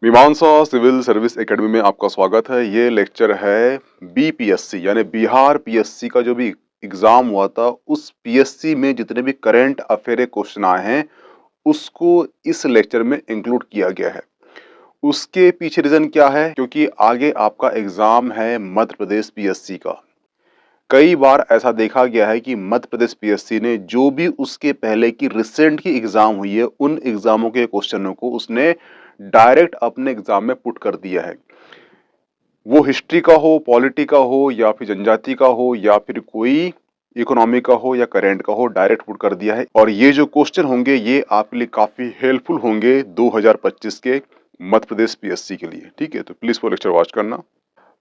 मीमांसा civil service academy में आपका स्वागत है। ये लेक्चर है बीपीएससी यानी बिहार पीएससी का जो भी एग्जाम हुआ था उस पीएससी में जितने भी करंट अफेयर क्वेश्चन आए हैं उसको इस लेक्चर में इंक्लूड किया गया है। उसके पीछे रीजन क्या है? क्योंकि आगे आपका एग्जाम है मध्य प्रदेश पीएससी का। कई बार ऐसा देखा गया है कि मध्य प्रदेश पीएससी ने जो भी उसके पहले की रिसेंट की एग्जाम हुई है उन एग्जामों के क्वेश्चनों को उसने डायरेक्ट अपने एग्जाम में पुट कर दिया है। वो हिस्ट्री का हो, पॉलिटी का हो या फिर जनजाति का हो या फिर कोई इकोनॉमी का हो या करेंट का हो, डायरेक्ट पुट कर दिया है। और ये जो क्वेश्चन होंगे ये आपके लिए काफी हेल्पफुल होंगे 2025 के मध्य प्रदेश पीएससी के लिए। ठीक है, तो प्लीज वो लेक्चर वॉच करना।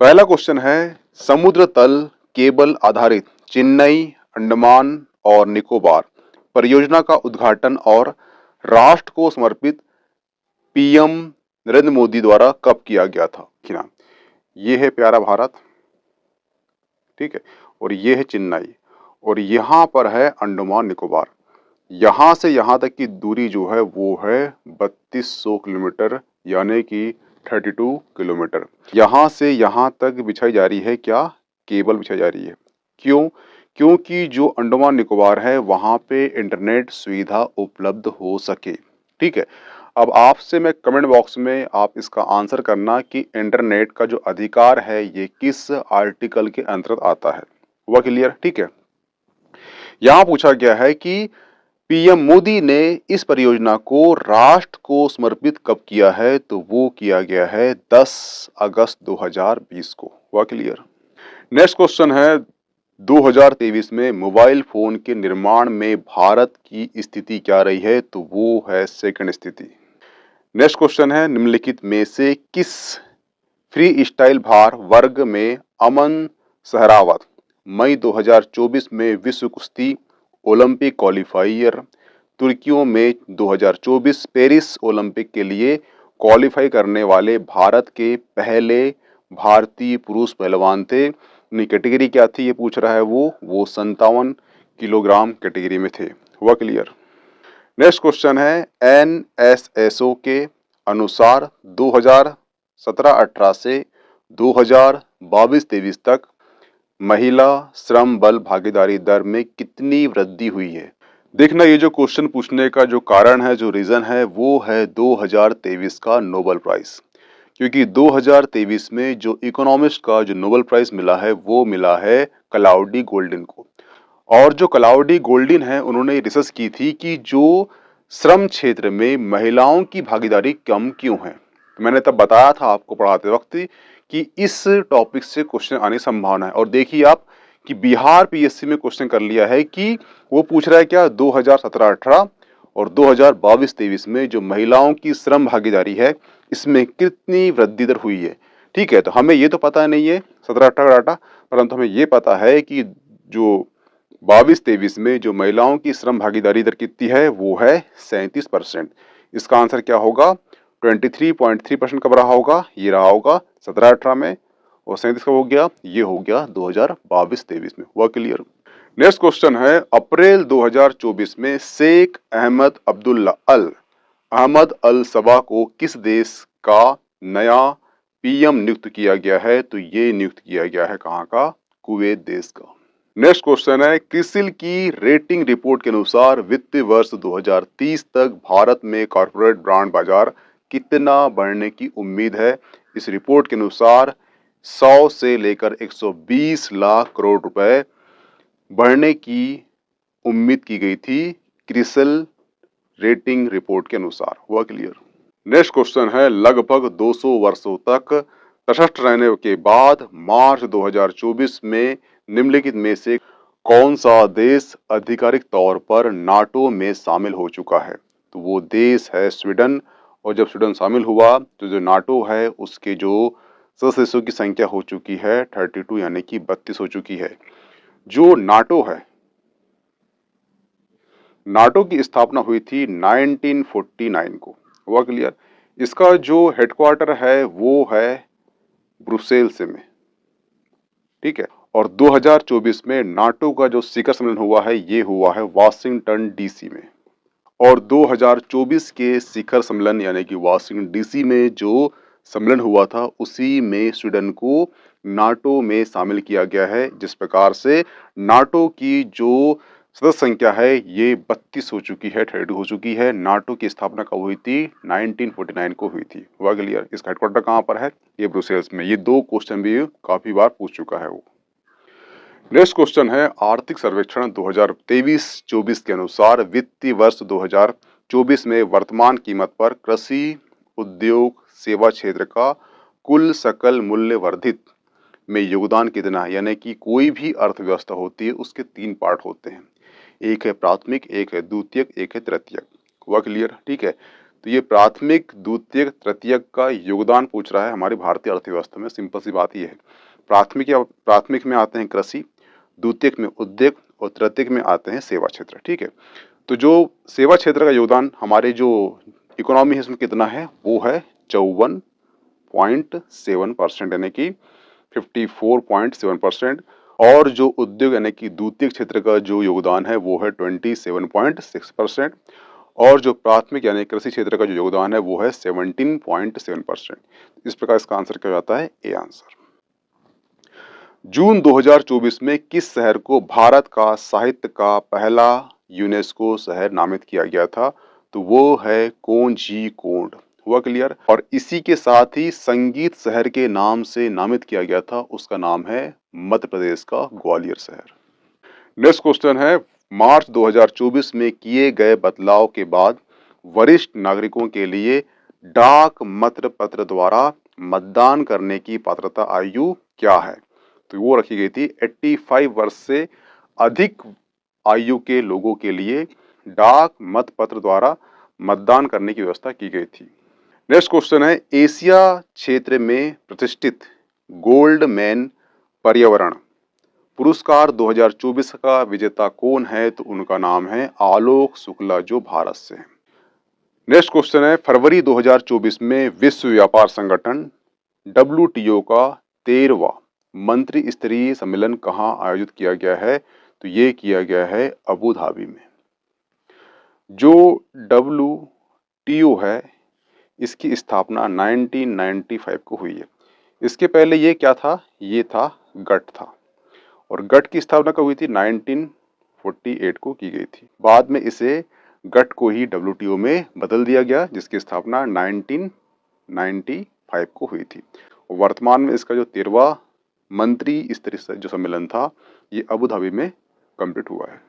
पहला क्वेश्चन है, समुद्र तल केबल आधारित चेन्नई, अंडमान और निकोबार परियोजना का उद्घाटन और राष्ट्र को समर्पित पीएम नरेंद्र मोदी द्वारा कब किया गया था? ये है प्यारा भारत, ठीक है, और ये है चेन्नई और यहाँ पर है अंडमान निकोबार। यहाँ से यहाँ तक की दूरी जो है वो है 3200 किलोमीटर यानी कि 32 किलोमीटर। यहाँ से यहाँ तक बिछाई जा रही है क्या? केबल बिछाई जा रही है। क्यों? क्योंकि जो अंडमान निकोबार है वहाँ पे इंटरनेट सुविधा उपलब्ध हो सके। ठीक है, अब आपसे मैं कमेंट बॉक्स में आप इसका आंसर करना कि इंटरनेट का जो अधिकार है ये किस आर्टिकल के अंतर्गत आता है। हुआ क्लियर? ठीक है, यहाँ पूछा गया है कि पीएम मोदी ने इस परियोजना को राष्ट्र को समर्पित कब किया है? तो वो किया गया है 10 अगस्त 2020 को। हुआ क्लियर? नेक्स्ट क्वेश्चन है, 2023 में मोबाइल फोन के निर्माण में भारत की स्थिति क्या रही है? तो वो है सेकंड स्थिति। नेक्स्ट क्वेश्चन है, निम्नलिखित में से किस फ्री स्टाइल भार वर्ग में अमन सहरावत मई 2024 में विश्व कुश्ती ओलंपिक क्वालिफायर तुर्कियों में 2024 पेरिस ओलंपिक के लिए क्वालिफाई करने वाले भारत के पहले भारतीय पुरुष पहलवान थे? कैटेगरी क्या थी ये पूछ रहा है वो 57 किलोग्राम कैटेगरी में थे। हुआ क्लियर? नेक्स्ट क्वेश्चन है, एनएसएसओ के अनुसार 2017-18 से 2022-23 तक महिला श्रम बल भागीदारी दर में कितनी वृद्धि हुई है? देखना, ये जो क्वेश्चन पूछने का जो कारण है, जो रीजन है वो है 2023 का नोबेल प्राइज। क्योंकि 2023 में जो इकोनॉमिस्ट का जो नोबेल प्राइज मिला है वो मिला है क्लाउडी गोल्डन को। और जो क्लाउडी गोल्डन है उन्होंने रिसर्च की थी कि जो श्रम क्षेत्र में महिलाओं की भागीदारी कम क्यों है। तो मैंने तब बताया था आपको पढ़ाते वक्त कि इस टॉपिक से क्वेश्चन आने की संभावना है। और देखिए आप कि बिहार पीएससी में क्वेश्चन कर लिया है कि वो पूछ रहा है क्या 2017-18 और 2022-23 में जो महिलाओं की श्रम भागीदारी है इसमें कितनी वृद्धि दर हुई है। ठीक है, तो हमें ये तो पता नहीं है 17-18 का डाटा, परंतु हमें ये पता है कि जो 22-23 में जो महिलाओं की श्रम भागीदारी दर कितनी है वो है 37%। इसका आंसर क्या होगा? 23.3% कब रहा होगा? ये रहा होगा 17-18 में, और 37 कब हो गया? ये हो गया 2022-23 में। हुआ क्लियर? नेक्स्ट क्वेश्चन है, अप्रैल 2024 में शेख अहमद अल सबा को किस देश का नया पीएम नियुक्त किया गया है? तो ये नियुक्त किया गया है कहाँ का? कुवैत देश का। नेक्स्ट क्वेश्चन है, क्रिसिल की रेटिंग रिपोर्ट के अनुसार वित्तीय वर्ष 2030 तक भारत में कॉर्पोरेट ब्रांड बाजार कितना बढ़ने की उम्मीद है? इस रिपोर्ट के अनुसार 100 से लेकर 120 लाख करोड़ रुपए बढ़ने की उम्मीद की गई थी क्रिसिल रेटिंग रिपोर्ट के अनुसार। हुआ क्लियर? नेक्स्ट क्वेश्चन है, लगभग 200 वर्षों तक तटस्थ रहने के बाद मार्च 2024 में निम्नलिखित में से कौन सा देश आधिकारिक तौर पर नाटो में शामिल हो चुका है? तो वो देश है स्वीडन। और जब स्वीडन शामिल हुआ तो जो नाटो है उसके जो सदस्यों की संख्या हो चुकी है 32 यानी कि 32 हो चुकी है। जो नाटो है, नाटो की स्थापना हुई थी 1949 को। हुआ क्लियर? इसका जो हेडक्वार्टर है वो है ब्रुसेल्स में। ठीक है, और 2024 में नाटो का जो शिखर सम्मेलन हुआ है ये हुआ है वाशिंगटन डीसी में। और 2024 के शिखर सम्मेलन यानी कि वाशिंगटन डीसी में जो सम्मेलन हुआ था उसी में स्वीडन को नाटो में शामिल किया गया है, जिस प्रकार से नाटो की जो सदस्य संख्या है ये 32 हो चुकी है, 32 हो चुकी है। नाटो की स्थापना कब हुई थी? 1949 को हुई थी। हुआ क्लियर? इसका हेडक्वार्टर कहाँ पर है? ये ब्रुसेल्स में। ये 2 क्वेश्चन भी काफी बार पूछ चुका है वो। नेक्स्ट क्वेश्चन है आर्थिक सर्वेक्षण 2023-24 के अनुसार वित्तीय वर्ष 2024 में वर्तमान कीमत पर कृषि, उद्योग, सेवा क्षेत्र का कुल सकल मूल्य वर्धित में योगदान कितना है? यानी कि कोई भी अर्थव्यवस्था होती है उसके 3 पार्ट होते हैं, एक है प्राथमिक, एक है द्वितीयक, एक है तृतीयक। हुआ क्लियर? ठीक है, तो ये प्राथमिक, द्वितीयक, तृतीयक का योगदान पूछ रहा है हमारी भारतीय अर्थव्यवस्था में। सिंपल सी बात ये है, प्राथमिक में आते हैं कृषि, द्वितीयक में उद्योग और तृतीयक में आते हैं सेवा क्षेत्र। ठीक है, तो जो सेवा क्षेत्र का योगदान हमारे जो इकोनॉमी है इसमें कितना है? वो है 54.7%, यानी कि 54.7%। और जो उद्योग यानी कि द्वितीय क्षेत्र का जो योगदान है वो है 27.6%। और जो प्राथमिक यानी कृषि क्षेत्र का जो योगदान है वो है 17.7%। इस प्रकार इसका आंसर क्या हो जाता है? A answer. जून 2024 में किस शहर को भारत का साहित्य का पहला यूनेस्को शहर नामित किया गया था? तो वो है कोझिकोड। हुआ क्लियर? और इसी के साथ ही संगीत शहर के नाम से नामित किया गया था, उसका नाम है मध्य प्रदेश का ग्वालियर शहर। नेक्स्ट क्वेश्चन है मार्च 2024 में किए गए बदलाव के बाद वरिष्ठ नागरिकों के लिए डाक मत पत्र द्वारा मतदान करने की पात्रता आयु क्या है? तो वो रखी गई थी 85 वर्ष से अधिक आयु के लोगों के लिए डाक मत पत्र द्वारा मतदान करने की व्यवस्था की गई थी। नेक्स्ट क्वेश्चन है एशिया क्षेत्र में प्रतिष्ठित गोल्डमैन पर्यावरण पुरस्कार 2024 का विजेता कौन है? तो उनका नाम है आलोक शुक्ला, जो भारत से है। नेक्स्ट क्वेश्चन है फरवरी 2024 में विश्व व्यापार संगठन WTO का 13वां मंत्री स्तरीय सम्मेलन कहाँ आयोजित किया गया है? तो ये किया गया है अबू धाबी में। जो WTO है इसकी स्थापना 1995 को हुई है। इसके पहले ये क्या था? ये था गट था, और गट की स्थापना कब हुई थी? 1948 को की गई थी। बाद में इसे गट को ही WTO में बदल दिया गया, जिसकी स्थापना 1995 को हुई थी। वर्तमान में इसका जो 13वां मंत्री स्तरीय जो सम्मेलन था ये अबू धाबी में कंप्लीट हुआ है।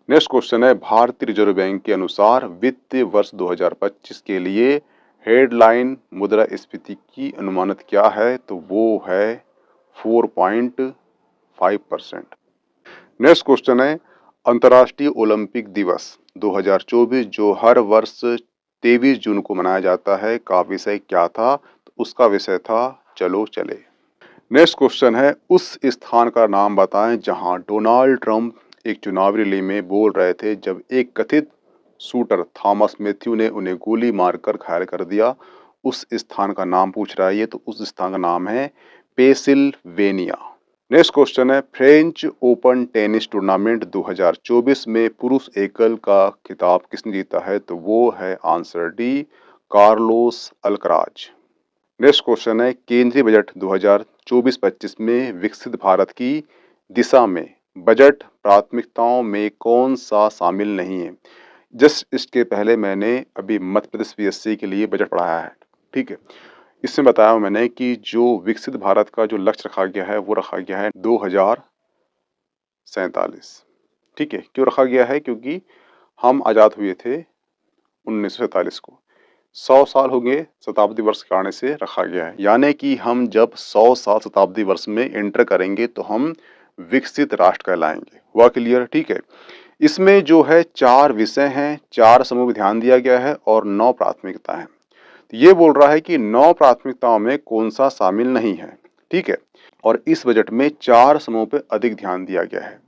नेक्स्ट क्वेश्चन है भारतीय रिजर्व बैंक के अनुसार वित्तीय वर्ष 2025 के लिए हेडलाइन मुद्रास्फीति की अनुमानित क्या है? तो वो है 4.5%। नेक्स्ट क्वेश्चन है अंतर्राष्ट्रीय ओलंपिक दिवस 2024 जो हर वर्ष 23 जून को मनाया जाता है का विषय क्या था? तो उसका विषय था चलो चले। नेक्स्ट क्वेश्चन है उस स्थान का नाम बताएं जहां डोनाल्ड ट्रंप एक चुनावी रैली में बोल रहे थे जब एक कथित शूटर थॉमस मैथ्यू ने उन्हें गोली मारकर घायल कर दिया। उस स्थान का नाम पूछ रहा है ये, तो उस स्थान का नाम है पेंसिल्वेनिया। नेक्स्ट क्वेश्चन है फ्रेंच ओपन टेनिस टूर्नामेंट 2024 में पुरुष एकल का खिताब किसने जीता है? तो वो है answer D, Carlos Alcaraz. Next question है केंद्रीय बजट 2024-25 में विकसित भारत की दिशा में बजट प्राथमिकताओं में कौन सा शामिल नहीं है? जस्ट इसके पहले मैंने अभी मध्य प्रदेश PSC के लिए बजट पढ़ाया है। ठीक है, इसमें बताया मैंने कि जो विकसित भारत का जो लक्ष्य रखा गया है वो रखा गया है 2047। ठीक है, क्यों रखा गया है? क्योंकि हम आज़ाद हुए थे 1947 को, 100 साल हो गए शताब्दी वर्ष के आने से रखा गया है। यानी कि हम जब 100 साल शताब्दी वर्ष में एंटर करेंगे तो हम विकसित राष्ट्र कहलाएंगे। हुआ क्लियर? ठीक है, इसमें जो है 4 विषय हैं, 4 समूह में ध्यान दिया गया है और 9 प्राथमिकता है। तो ये बोल रहा है कि 9 प्राथमिकताओं में कौन सा शामिल नहीं है। ठीक है, और इस बजट में 4 समूह पे अधिक ध्यान दिया गया है,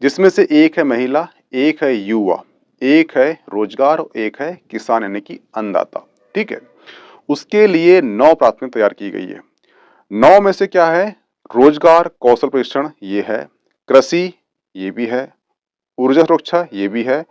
जिसमें से एक है महिला, एक है युवा, एक है रोजगार और एक है किसान यानी कि अन्नदाता। ठीक है, उसके लिए 9 प्राथमिकता तैयार की गई है। 9 में से क्या है? रोजगार कौशल प्रशिक्षण ये है, कृषि ये भी है, ऊर्जा सुरक्षा ये भी है,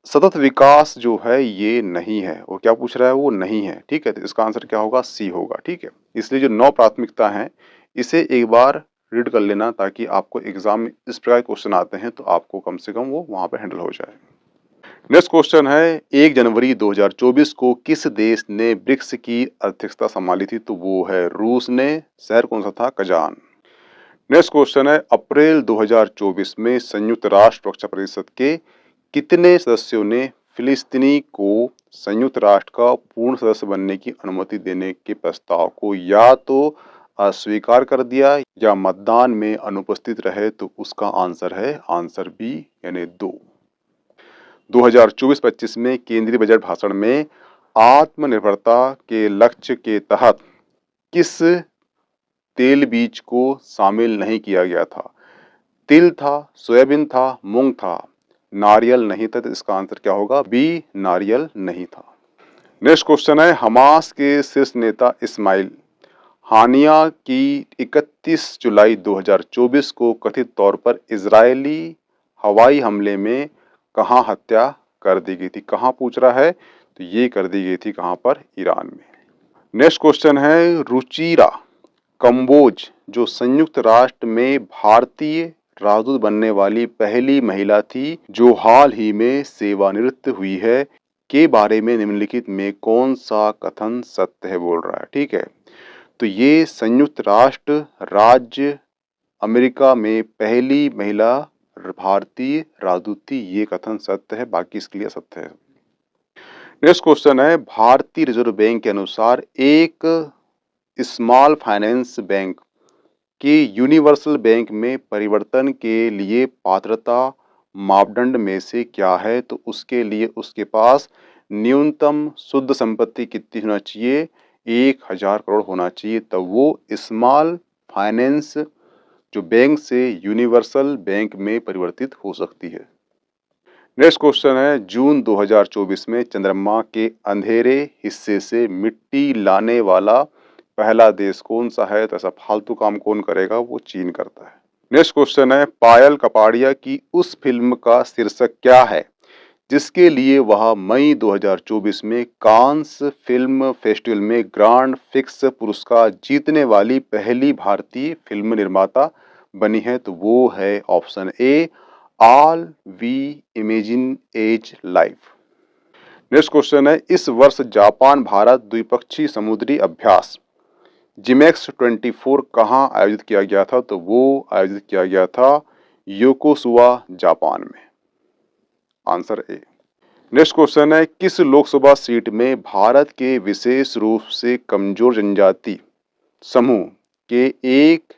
सतत विकास जो है ये नहीं है। वो क्या पूछ रहा है, वो नहीं है, ठीक है। तो इसका आंसर क्या होगा, सी होगा, ठीक है। इसलिए जो 9 प्राथमिकता हैं इसे एक बार रीड कर लेना ताकि आपको एग्जाम में इस प्रकार के क्वेश्चन आते हैं तो आपको कम से कम वो वहां पे हैंडल हो जाए। नेक्स्ट क्वेश्चन है 1 जनवरी 2024 को किस देश ने ब्रिक्स की अध्यक्षता संभाली थी, तो वो है रूस ने। शहर कौन सा था, कजान। नेक्स्ट क्वेश्चन है अप्रैल 2024 में संयुक्त राष्ट्र सुरक्षा परिषद के कितने सदस्यों ने फिलिस्तीनी को संयुक्त राष्ट्र का पूर्ण सदस्य बनने की अनुमति देने के प्रस्ताव को या तो अस्वीकार कर दिया या मतदान में अनुपस्थित रहे, तो उसका आंसर है आंसर बी यानी 2। 2024-25 में केंद्रीय बजट भाषण में आत्मनिर्भरता के लक्ष्य के तहत किस तेल बीज को शामिल नहीं किया गया था। तिल था, सोयाबीन था, मूंग था, नारियल नहीं था। तो इसका आंसर क्या होगा, बी नारियल नहीं था। नेक्स्ट क्वेश्चन है हमास के शीर्ष नेता इस्माइल हानिया की 31 जुलाई 2024 को कथित तौर पर इजरायली हवाई हमले में कहां हत्या कर दी गई थी। कहां पूछ रहा है, तो ये कर दी गई थी कहां पर, ईरान में। नेक्स्ट क्वेश्चन है रुचिरा कंबोज जो संयुक्त राष्ट्र में भारतीय राजदूत बनने वाली पहली महिला थी जो हाल ही में सेवानिवृत्त हुई है, के बारे में निम्नलिखित में कौन सा कथन सत्य है बोल रहा है, ठीक है। तो ये संयुक्त राष्ट्र राज्य अमेरिका में पहली महिला भारतीय राजदूत थी, ये कथन सत्य है, बाकी इसके लिए असत्य है। नेक्स्ट क्वेश्चन है भारतीय रिजर्व बैंक के अनुसार एक स्मॉल फाइनेंस बैंक के यूनिवर्सल बैंक में परिवर्तन के लिए पात्रता मापदंड में से क्या है, तो उसके लिए उसके पास न्यूनतम शुद्ध संपत्ति कितनी होना चाहिए, 1000 करोड़ होना चाहिए, तब वो स्मॉल फाइनेंस जो बैंक से यूनिवर्सल बैंक में परिवर्तित हो सकती है। नेक्स्ट क्वेश्चन है जून 2024 में चंद्रमा के अंधेरे हिस्से से मिट्टी लाने वाला पहला देश कौन सा है, तो ऐसा फालतू काम कौन करेगा, वो चीन करता है। नेक्स्ट क्वेश्चन है पायल कपाड़िया की उस फिल्म का शीर्षक क्या है जिसके लिए वह मई 2024 में कांस फिल्म फेस्टिवल में ग्रांड फिक्स पुरस्कार जीतने वाली पहली भारतीय फिल्म निर्माता बनी है, तो वो है option A all we imagine as life. Next question है इस वर्ष जापान भारत द्विपक्षीय समुद्री अभ्यास जिमेक्स 24 कहाँ आयोजित किया गया था, तो वो आयोजित किया गया था योकोसुवा जापान में। Answer A. नेक्स्ट क्वेश्चन है किस लोकसभा सीट में भारत के विशेष रूप से कमजोर जनजाति समूह के एक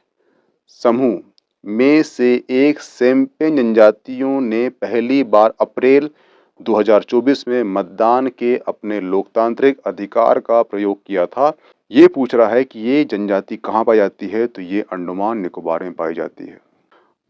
समूह में से एक सेम्पेन जनजातियों ने पहली बार अप्रैल 2024 में मतदान के अपने लोकतांत्रिक अधिकार का प्रयोग किया था। ये पूछ रहा है कि ये जनजाति कहाँ पाई जाती है, तो ये अंडमान निकोबार में पाई जाती है।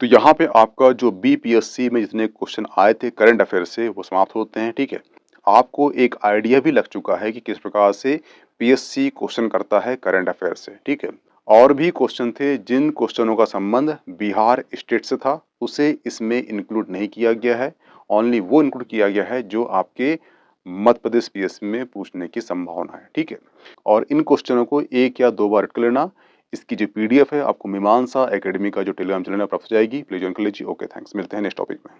तो यहाँ पे आपका जो बीपीएससी में जितने क्वेश्चन आए थे करंट अफेयर से वो समाप्त होते हैं, ठीक है। आपको एक आइडिया भी लग चुका है कि किस प्रकार से पीएससी क्वेश्चन करता है करंट अफेयर से, ठीक है। और भी क्वेश्चन थे जिन क्वेश्चनों का संबंध बिहार स्टेट से था उसे इसमें इंक्लूड नहीं किया गया है, ओनली वो इंक्लूड किया गया है जो आपके मध्य प्रदेश पीएससी में पूछने की संभावना है, ठीक है। और इन क्वेश्चनों को 1 या 2 बार रट लेना। इसकी जो पीडीएफ है आपको मीमांसा एकेडमी का जो टेलीग्राम चैनल है प्राप्त हो जाएगी, प्लीज ज्वाइन कर लीजिए। ओके थैंक्स, मिलते हैं नेक्स्ट टॉपिक में।